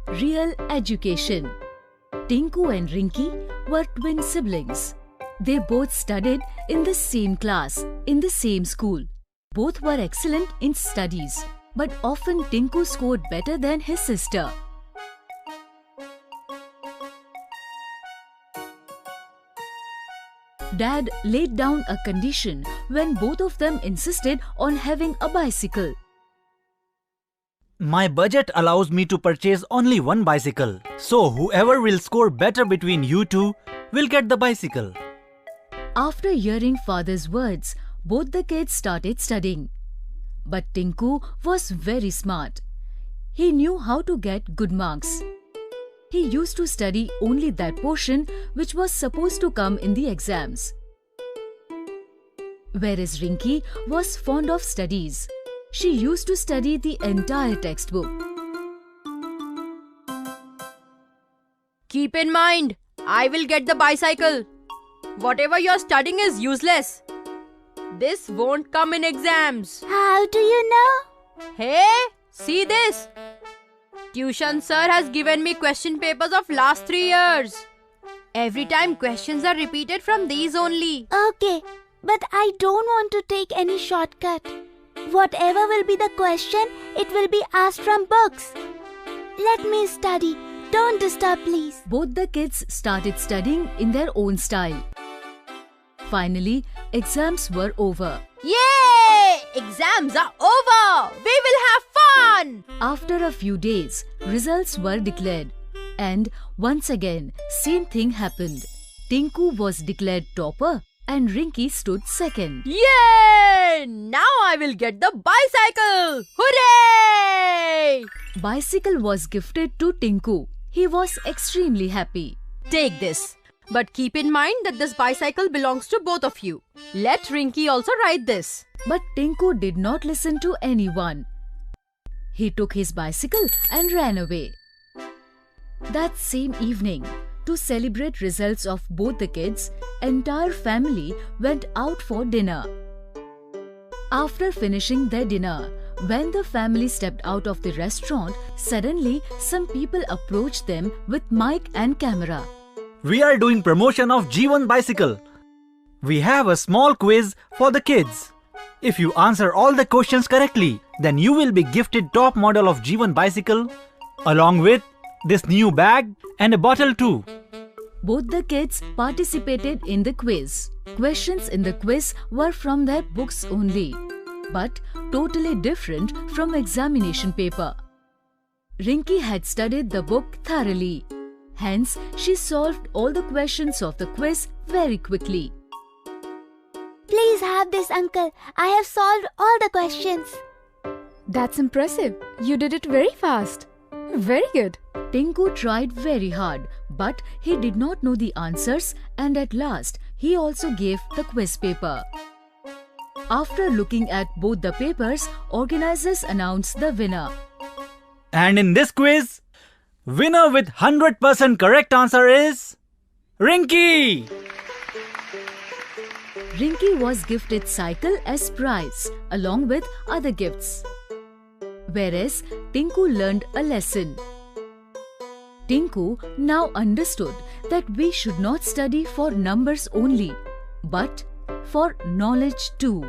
Real education. Tinku and Rinki were twin siblings. They both studied in the same class, in the same school. Both were excellent in studies, but often Tinku scored better than his sister. Dad laid down a condition when both of them insisted on having a bicycle. My budget allows me to purchase only one bicycle. So whoever will score better between you two will get the bicycle. After hearing father's words, both the kids started studying. But Tinku was very smart. He knew how to get good marks. He used to study only that portion which was supposed to come in the exams. Whereas Rinki was fond of studies. She used to study the entire textbook. Keep in mind, I will get the bicycle. Whatever you're studying is useless. This won't come in exams. How do you know? Hey, see this? Tuition sir has given me question papers of last 3 years. Every time questions are repeated from these only. Okay, but I don't want to take any shortcut. Whatever will be the question, it will be asked from books. Let me study. Don't disturb, please. Both the kids started studying in their own style. Finally, exams were over. Yay! Exams are over! We will have fun! After a few days, results were declared. And once again, same thing happened. Tinku was declared topper and Rinki stood second. Yay! Now I will get the bicycle! Hooray! Bicycle was gifted to Tinku. He was extremely happy. Take this. But keep in mind that this bicycle belongs to both of you. Let Rinki also ride this. But Tinku did not listen to anyone. He took his bicycle and ran away. That same evening, to celebrate results of both the kids, entire family went out for dinner. After finishing their dinner, when the family stepped out of the restaurant, suddenly some people approached them with mic and camera. We are doing promotion of G1 bicycle. We have a small quiz for the kids. If you answer all the questions correctly, then you will be gifted top model of G1 bicycle along with this new bag and a bottle too. Both the kids participated in the quiz. Questions in the quiz were from their books only, but totally different from examination paper. Rinki had studied the book thoroughly. Hence, she solved all the questions of the quiz very quickly. Please have this, uncle. I have solved all the questions. That's impressive. You did it very fast. Very good. Tinku tried very hard, but he did not know the answers and at last he also gave the quiz paper. After looking at both the papers, organizers announced the winner. And in this quiz, winner with 100% correct answer is Rinki! Rinki was gifted cycle as prize along with other gifts. Whereas Tinku learned a lesson. Tinku now understood that we should not study for numbers only, but for knowledge too.